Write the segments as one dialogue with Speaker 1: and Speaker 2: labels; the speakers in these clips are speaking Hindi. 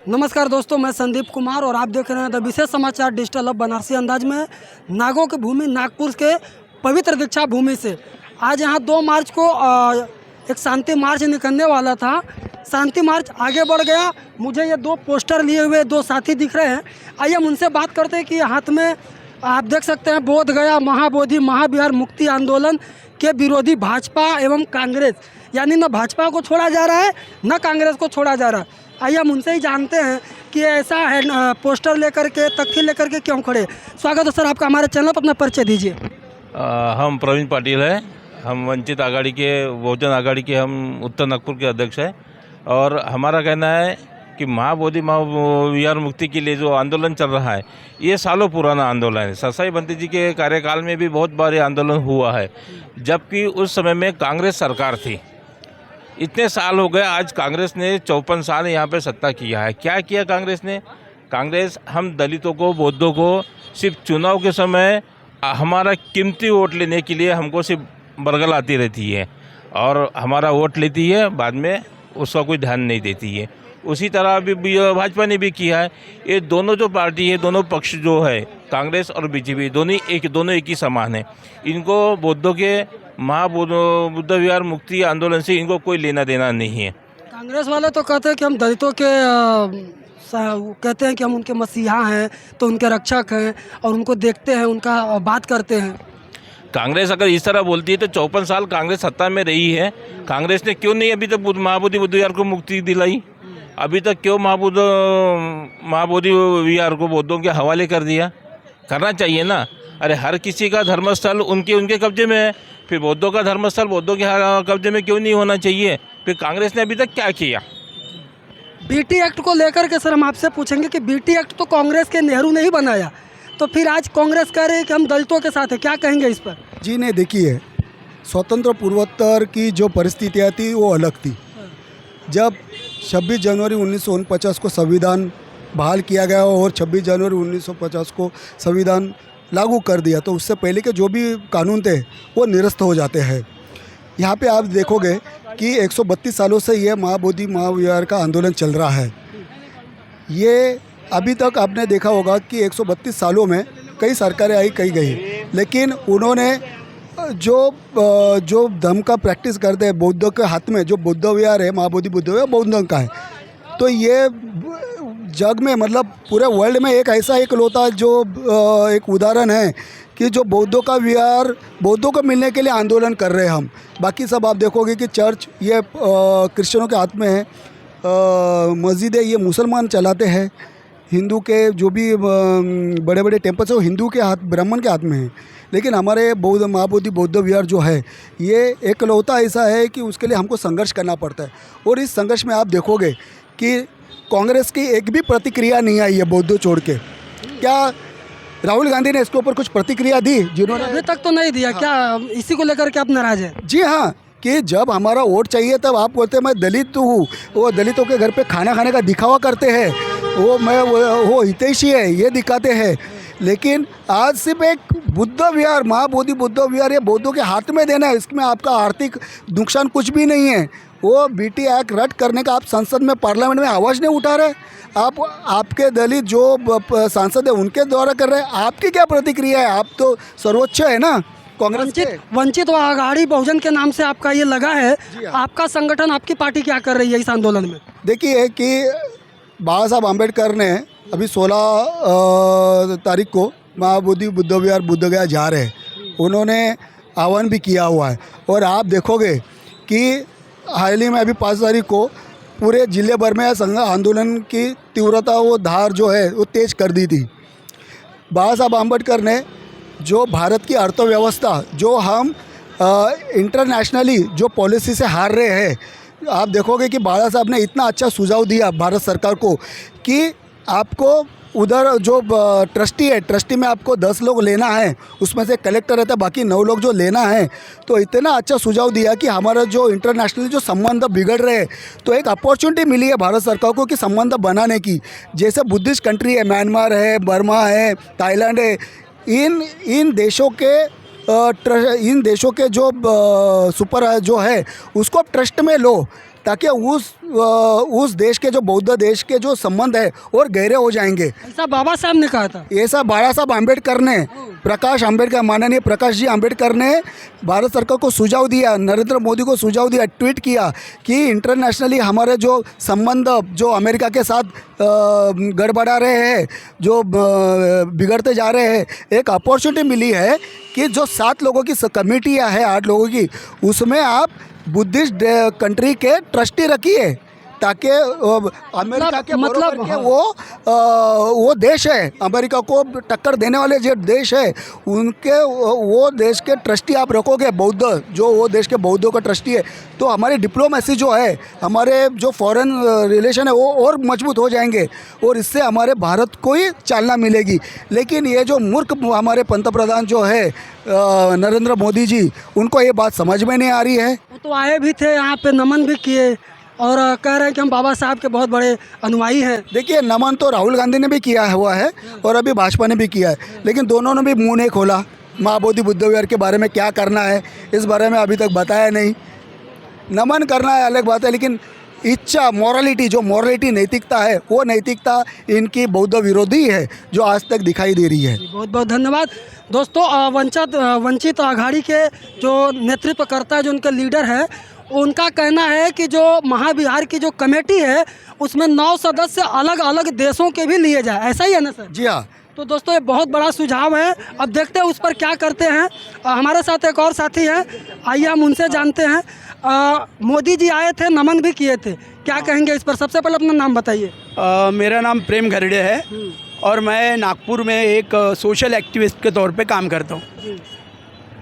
Speaker 1: नमस्कार दोस्तों, मैं संदीप कुमार और आप देख रहे हैं द विशेष समाचार डिजिटल अब बनारसी अंदाज में। नागों की भूमि नागपुर के पवित्र दीक्षा भूमि से आज यहाँ 2 मार्च को एक शांति मार्च निकलने वाला था। शांति मार्च आगे बढ़ गया। मुझे ये 2 पोस्टर लिए हुए 2 साथी दिख रहे हैं। आइए हम उनसे बात करते हैं कि हाथ में आप देख सकते हैं बोध गया महाबोधि महाबिहार मुक्ति आंदोलन के विरोधी भाजपा एवं कांग्रेस, यानी न भाजपा को छोड़ा जा रहा है न कांग्रेस को छोड़ा जा रहा है। आइए हम उनसे ही जानते हैं कि ऐसा है पोस्टर लेकर के तख्ती लेकर के क्यों खड़े। स्वागत है सर आपका हमारे चैनल पर, अपना परिचय दीजिए।
Speaker 2: हम प्रवीण पाटिल हैं। हम वंचित आघाड़ी के बहुजन आघाड़ी के हम उत्तर नागपुर के अध्यक्ष हैं और हमारा कहना है कि महाबोधि महाविहार मुक्ति के लिए जो आंदोलन चल रहा है ये सालों पुराना आंदोलन है। सरसाई बंटी जी के कार्यकाल में भी बहुत बार ये आंदोलन हुआ है, जबकि उस समय में कांग्रेस सरकार थी। इतने साल हो गए, आज कांग्रेस ने 54 साल यहाँ पे सत्ता किया है। क्या किया कांग्रेस ने? कांग्रेस हम दलितों को, बौद्धों को सिर्फ चुनाव के समय हमारा कीमती वोट लेने के लिए हमको सिर्फ बरगलाती रहती है और हमारा वोट लेती है, बाद में उसका कोई ध्यान नहीं देती है। उसी तरह अभी भाजपा ने भी किया है। ये दोनों जो पार्टी है, दोनों पक्ष जो है, कांग्रेस और बीजेपी, दोनों एक ही समान है। इनको बौद्धों के बुद्ध विहार मुक्ति आंदोलन से इनको कोई लेना देना नहीं है।
Speaker 1: कांग्रेस वाले तो कहते हैं कि हम दलितों के कहते हैं कि हम उनके मसीहा हैं, तो उनके रक्षक हैं और उनको देखते हैं, उनका बात करते हैं।
Speaker 2: कांग्रेस अगर इस तरह बोलती है तो 54 साल कांग्रेस सत्ता में रही है। कांग्रेस ने क्यों नहीं अभी तक महाबोधि बुद्ध विहार को मुक्ति दिलाई? अभी तक क्यों महाबोधि विहार को बौद्धों के हवाले कर दिया? करना चाहिए ना। अरे हर किसी का धर्मस्थल उनके कब्जे में है, फिर बौद्धों का धर्मस्थल बौद्धों के कब्जे में क्यों नहीं होना चाहिए? फिर कांग्रेस ने अभी तक क्या किया?
Speaker 1: बीटी एक्ट को लेकर के सर हम आपसे पूछेंगे कि बीटी एक्ट तो कांग्रेस के नेहरू ने ही बनाया, तो फिर आज कांग्रेस कह रही है कि हम दलितों के साथ है। क्या कहेंगे इस पर?
Speaker 3: जी नहीं, देखिए, स्वतंत्र पूर्वोत्तर की जो परिस्थितियाँ थी वो अलग थी। जब 26 जनवरी 1949 को संविधान बहाल किया गया और 26 जनवरी 1950 को संविधान लागू कर दिया, तो उससे पहले के जो भी कानून थे वो निरस्त हो जाते हैं। यहाँ पे आप देखोगे कि 132 सालों से ये महाबोधि महाविहार का आंदोलन चल रहा है। ये अभी तक आपने देखा होगा कि 132 सालों में कई सरकारें आई, कई गई, लेकिन उन्होंने जो धर्म का प्रैक्टिस करते हैं, बौद्धों के हाथ में जो बुद्ध विहार है, महाबोधि बुद्ध विहार बौद्धों का है, तो ये जग में, मतलब पूरे वर्ल्ड में एक ऐसा इकलौता जो एक उदाहरण है कि जो बौद्धों का विहार बौद्धों को मिलने के लिए आंदोलन कर रहे हैं हम। बाकी सब आप देखोगे कि चर्च ये क्रिश्चियनों के हाथ में है, मस्जिदें ये मुसलमान चलाते हैं, हिंदू के जो भी बड़े बड़े टेम्पल्स हैं वो हिंदू के हाथ, ब्राह्मण के हाथ में है। लेकिन हमारे महाबोधि बौद्ध विहार जो है ये एकलौता ऐसा है कि उसके लिए हमको संघर्ष करना पड़ता है। और इस संघर्ष में आप देखोगे कि कांग्रेस की एक भी प्रतिक्रिया नहीं आई है बौद्धों छोड़ के। क्या राहुल गांधी ने इसके ऊपर कुछ प्रतिक्रिया दी? जिन्होंने
Speaker 1: अभी तक तो नहीं दिया। क्या इसी को लेकर के आप नाराज हैं?
Speaker 3: जी हाँ, कि जब हमारा वोट चाहिए तब आप बोलते हैं मैं दलित हूँ, वो दलितों के घर पे खाना खाने का दिखावा करते हैं, वो हितैषी है ये दिखाते हैं। लेकिन आज सिर्फ एक बुद्ध विहार, महाबोधि बुद्ध विहार ये बौद्धों के हाथ में देना है, इसमें आपका आर्थिक नुकसान कुछ भी नहीं है। वो बीटी एक्ट रद्द करने का आप संसद में, पार्लियामेंट में आवाज़ नहीं उठा रहे। आपके दलित जो सांसद है उनके द्वारा कर रहे हैं। आपकी क्या प्रतिक्रिया है? आप तो सर्वोच्च है ना कांग्रेस।
Speaker 1: वंचित आघाड़ी बहुजन के नाम से आपका ये लगा है। आपका संगठन, आपकी पार्टी क्या कर रही है इस आंदोलन में?
Speaker 3: देखिए कि बाबा साहब आम्बेडकर ने अभी 16 तारीख को महाबोधि बुद्ध विहार बुद्ध गया जा रहे हैं, उन्होंने आह्वान भी किया हुआ है। और आप देखोगे कि हाल ही में अभी 5 तारीख को पूरे जिले भर में संघ आंदोलन की तीव्रता, वो धार जो है वो तेज कर दी थी। बाबा साहब आम्बेडकर ने जो भारत की अर्थव्यवस्था, जो हम इंटरनेशनली जो पॉलिसी से हार रहे हैं, आप देखोगे कि बाबा साहब ने इतना अच्छा सुझाव दिया भारत सरकार को कि आपको उधर जो ट्रस्टी है, ट्रस्टी में आपको 10 लोग लेना है, उसमें से कलेक्टर रहता है, बाकी 9 लोग जो लेना है। तो इतना अच्छा सुझाव दिया कि हमारा जो इंटरनेशनली जो संबंध बिगड़ रहे हैं, तो एक अपॉर्चुनिटी मिली है भारत सरकार को कि संबंध बनाने की। जैसे बुद्धिस्ट कंट्री है, म्यांमार है, बर्मा है, थाईलैंड है, इन देशों के जो सुपर जो है उसको आप ट्रस्ट में लो ताकि उस देश के जो बौद्ध देश के जो संबंध है और गहरे हो जाएंगे।
Speaker 1: ऐसा बाबा साहब ने कहा था।
Speaker 3: ऐसा बाबा साहब आम्बेडकर ने, प्रकाश आम्बेडकर, माननीय प्रकाश जी आम्बेडकर ने भारत सरकार को सुझाव दिया, नरेंद्र मोदी को सुझाव दिया, ट्वीट किया कि इंटरनेशनली हमारे जो संबंध जो अमेरिका के साथ गड़बड़ा रहे हैं, जो बिगड़ते जा रहे हैं, एक अपॉर्चुनिटी मिली है कि जो 7 लोगों की कमेटियाँ है, 8 लोगों की, उसमें आप बुद्धिस्ट कंट्री के ट्रस्टी रखिए ताकि अमेरिका के
Speaker 1: मतलब
Speaker 3: बराबर के वो देश है, अमेरिका को टक्कर देने वाले जो देश है उनके वो देश के ट्रस्टी आप रखोगे, बौद्ध जो वो देश के बौद्धों का ट्रस्टी है, तो हमारी डिप्लोमेसी जो है, हमारे जो फॉरेन रिलेशन है वो और मजबूत हो जाएंगे और इससे हमारे भारत को ही चालना मिलेगी। लेकिन ये जो मूर्ख हमारे पंतप्रधान जो है नरेंद्र मोदी जी, उनको ये बात समझ में नहीं आ रही है।
Speaker 1: वो तो आए भी थे यहाँ पे, नमन भी किए और कह रहे हैं कि हम बाबा साहब के बहुत बड़े अनुयायी हैं।
Speaker 3: देखिए, नमन तो राहुल गांधी ने भी किया हुआ है और अभी भाजपा ने भी किया है, लेकिन दोनों ने भी मुंह नहीं खोला। महाबोधि बुद्ध विहार के बारे में क्या करना है इस बारे में अभी तक बताया नहीं। नमन करना है अलग बात है, लेकिन इच्छा, मॉरलिटी, जो मॉरलिटी नैतिकता है, वो नैतिकता इनकी बौद्ध विरोधी है जो आज तक दिखाई दे रही है।
Speaker 1: बहुत बहुत धन्यवाद दोस्तों। वंचित आघाड़ी के जो नेतृत्व करता है, जो उनके लीडर है, उनका कहना है कि जो महाविहार की जो कमेटी है उसमें 9 सदस्य अलग अलग देशों के भी लिए जाए। ऐसा ही है ना सर?
Speaker 3: जी हाँ।
Speaker 1: तो दोस्तों ये बहुत बड़ा सुझाव है, अब देखते हैं उस पर क्या करते हैं। हमारे साथ एक और साथी हैं, आइए हम उनसे जानते हैं। मोदी जी आए थे, नमन भी किए थे, क्या कहेंगे इस पर? सबसे पहले अपना नाम बताइए।
Speaker 4: मेरा नाम प्रेम घरड़े है और मैं नागपुर में एक सोशल एक्टिविस्ट के तौर पे काम करता हूँ।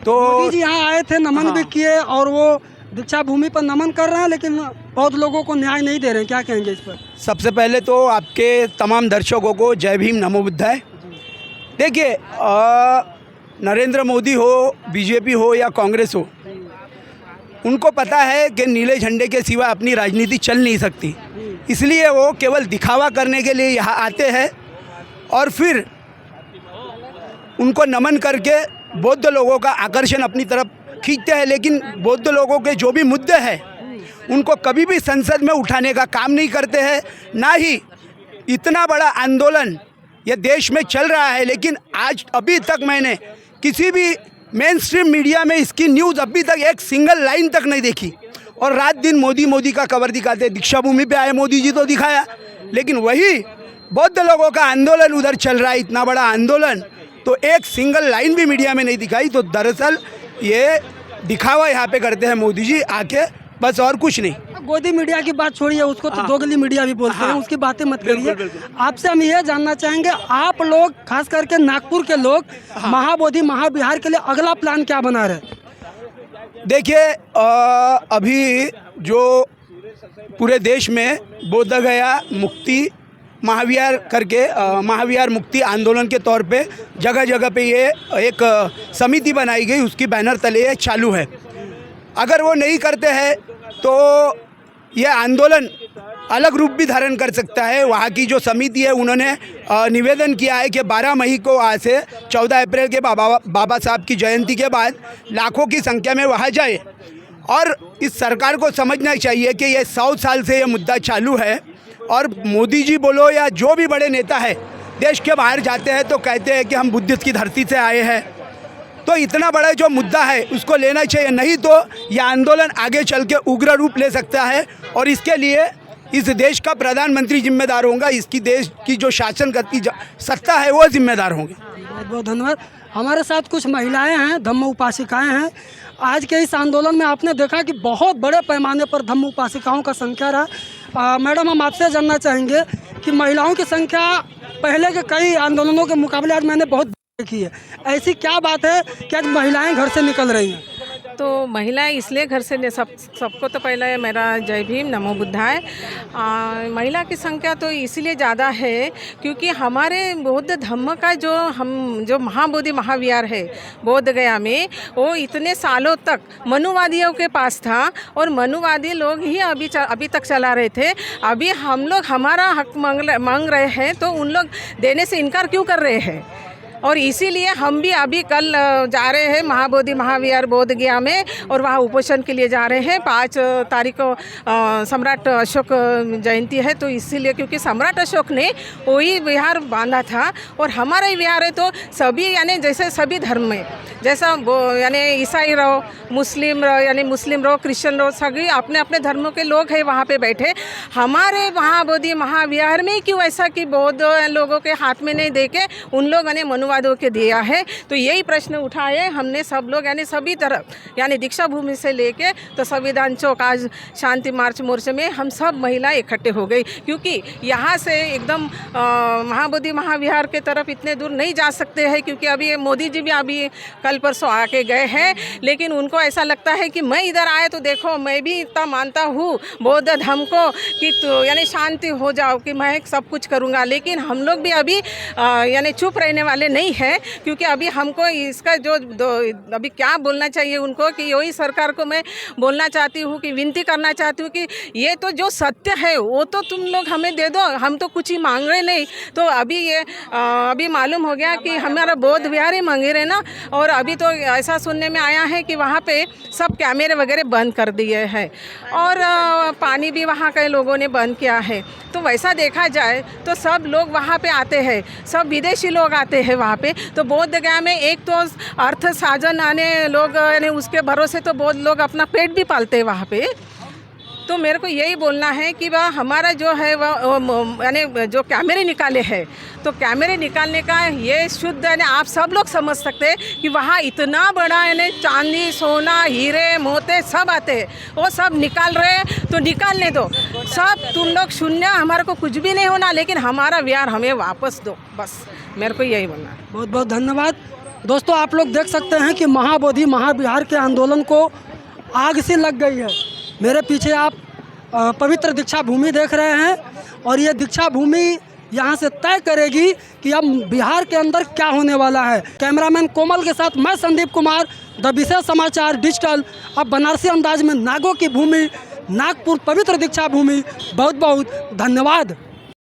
Speaker 4: तो
Speaker 1: मोदी जी यहाँ आए थे, नमन भी किए और वो दीक्षा भूमि पर नमन कर रहे हैं, लेकिन बहुत लोगों को न्याय नहीं दे रहे हैं, क्या कहेंगे इस पर?
Speaker 4: सबसे पहले तो आपके तमाम दर्शकों को जय भीम, नमो बुद्धाय। देखिए, नरेंद्र मोदी हो, बीजेपी हो या कांग्रेस हो, उनको पता है कि नीले झंडे के सिवा अपनी राजनीति चल नहीं सकती, इसलिए वो केवल दिखावा करने के लिए यहाँ आते हैं और फिर उनको नमन करके बौद्ध लोगों का आकर्षण अपनी तरफ खींचते हैं। लेकिन बौद्ध लोगों के जो भी मुद्दे हैं उनको कभी भी संसद में उठाने का काम नहीं करते हैं। ना ही इतना बड़ा आंदोलन ये देश में चल रहा है, लेकिन आज अभी तक मैंने किसी भी मेन स्ट्रीम मीडिया में इसकी न्यूज़ अभी तक एक सिंगल लाइन तक नहीं देखी। और रात दिन मोदी का कवर दिखाते, दीक्षा भूमि पे आए मोदी जी तो दिखाया, लेकिन वही बौद्ध लोगों का आंदोलन उधर चल रहा है, इतना बड़ा आंदोलन, तो एक सिंगल लाइन भी मीडिया में नहीं दिखाई। तो दरअसल ये दिखावा यहाँ पे करते हैं मोदी जी आके, बस और कुछ नहीं।
Speaker 1: गोदी मीडिया की बात छोड़िए, उसको तो दोगली मीडिया भी बोलते हैं, उसकी बातें मत करिए। आपसे हम ये जानना चाहेंगे, आप लोग खास करके नागपुर के लोग महाबोधि महाविहार के लिए अगला प्लान क्या बना रहे हैं?
Speaker 4: देखिए, अभी जो पूरे देश में बोध गया मुक्ति महाविहार करके महाविहार मुक्ति आंदोलन के तौर पे जगह जगह पे ये एक समिति बनाई गई, उसकी बैनर तले ये चालू है। अगर वो नहीं करते हैं तो ये आंदोलन अलग रूप भी धारण कर सकता है। वहाँ की जो समिति है उन्होंने निवेदन किया है कि 12 मई को आज से 14 अप्रैल के बाबा साहब की जयंती के बाद लाखों की संख्या में वहाँ जाए। और इस सरकार को समझना चाहिए कि ये 100 साल से ये मुद्दा चालू है और मोदी जी बोलो या जो भी बड़े नेता है देश के बाहर जाते हैं तो कहते हैं कि हम बुद्धिस्ट की धरती से आए हैं। तो इतना बड़ा जो मुद्दा है उसको लेना चाहिए, नहीं तो यह आंदोलन आगे चल के उग्र रूप ले सकता है और इसके लिए इस देश का प्रधानमंत्री जिम्मेदार होगा, इसकी देश की जो शासन करती सत्ता है वो जिम्मेदार होंगे।
Speaker 1: बहुत बहुत धन्यवाद। हमारे साथ कुछ महिलाएं हैं, धम्म उपासिकाएं हैं। आज के इस आंदोलन में आपने देखा कि बहुत बड़े पैमाने पर धम्म उपासिकाओं का संख्या रहा। मैडम, हम आपसे जानना चाहेंगे कि महिलाओं की संख्या पहले के कई आंदोलनों के मुकाबले आज मैंने बहुत देखी है, ऐसी क्या बात है कि आज महिलाएं घर से निकल रही हैं?
Speaker 5: तो महिलाएं इसलिए घर से सबको तो पहले मेरा जय भीम, नमो बुद्धाय। महिला की संख्या तो इसलिए ज़्यादा है क्योंकि हमारे बौद्ध धर्म का जो महाबोधि महाविहार है बोध गया में, वो इतने सालों तक मनुवादियों के पास था और मनुवादी लोग ही अभी तक चला रहे थे। अभी हम लोग हमारा हक मांग रहे हैं तो उन लोग देने से इनकार क्यों कर रहे हैं? और इसीलिए हम भी अभी कल जा रहे हैं महाबोधि महाविहार बोध गया में, और वहाँ उपोषण के लिए जा रहे हैं। 5 तारीख को सम्राट अशोक जयंती है, तो इसीलिए क्योंकि सम्राट अशोक ने वही विहार बांधा था, और हमारा ही विहार है, तो सभी यानी जैसे सभी धर्म में जैसा यानी ईसाई रहो, मुस्लिम रहो, यानी मुस्लिम रहो, क्रिश्चियन रहो, सभी अपने अपने धर्मों के लोग हैं वहाँ पे बैठे। हमारे महाबोधि महाविहार में क्यों ऐसा कि बौद्ध लोगों के हाथ में नहीं दे के उन लोगों ने मनुवादों के दिया है? तो यही प्रश्न उठाए हमने सब लोग, यानी सभी तरफ, यानी दीक्षा भूमि से लेके तो संविधान चौक, आज शांति मार्च मोर्चे में हम सब महिला इकट्ठे हो गई, क्योंकि यहाँ से एकदम महाबोधि महाविहार के तरफ इतने दूर नहीं जा सकते हैं, क्योंकि अभी मोदी जी भी अभी कल परसों आके गए हैं, लेकिन उनको ऐसा लगता है कि मैं इधर आए तो देखो मैं भी इतना मानता हूँ बौद्ध धर्म को कि तो यानी शांति हो जाओ कि मैं सब कुछ करूँगा। लेकिन हम लोग भी अभी यानी चुप रहने वाले नहीं हैं, क्योंकि अभी हमको इसका जो अभी क्या बोलना चाहिए उनको, कि यही सरकार को मैं बोलना चाहती हूँ, कि विनती करना चाहती हूँ कि ये तो जो सत्य है वो तो तुम लोग हमें दे दो, हम तो कुछ ही मांग रहे नहीं। तो अभी ये अभी मालूम हो गया कि हमारा बौद्ध विहार ही मांगे रहे ना, और अभी तो ऐसा सुनने में आया है कि वहाँ पे सब कैमरे वगैरह बंद कर दिए हैं, और पानी भी वहाँ के लोगों ने बंद किया है। तो वैसा देखा जाए तो सब लोग वहाँ पे आते हैं, सब विदेशी लोग आते हैं वहाँ पे। तो बोध गया में एक तो अर्थ साधन आने लोग, यानी उसके भरोसे तो बहुत लोग अपना पेट भी पालते हैं वहाँ पे। तो मेरे को यही बोलना है कि वह हमारा जो है वह यानी जो कैमरे निकाले हैं, तो कैमरे निकालने का ये शुद्ध यानी आप सब लोग समझ सकते हैं कि वहाँ इतना बड़ा यानी चांदी सोना हीरे मोती सब आते हैं, वो सब निकाल रहे हैं, तो निकालने दो सब, तुम लोग शून्य, हमारे को कुछ भी नहीं होना, लेकिन हमारा विहार हमें वापस दो, बस मेरे को यही बोलना है।
Speaker 1: बहुत बहुत धन्यवाद। दोस्तों, आप लोग देख सकते हैं कि महाबोधि महाविहार के आंदोलन को आग से लग गई है। मेरे पीछे आप पवित्र दीक्षा भूमि देख रहे हैं, और ये दीक्षा भूमि यहाँ से तय करेगी कि अब बिहार के अंदर क्या होने वाला है। कैमरामैन कोमल के साथ मैं संदीप कुमार, द विशेष समाचार डिजिटल। अब बनारसी अंदाज में नागों की भूमि, नागपुर पवित्र दीक्षा भूमि। बहुत बहुत धन्यवाद।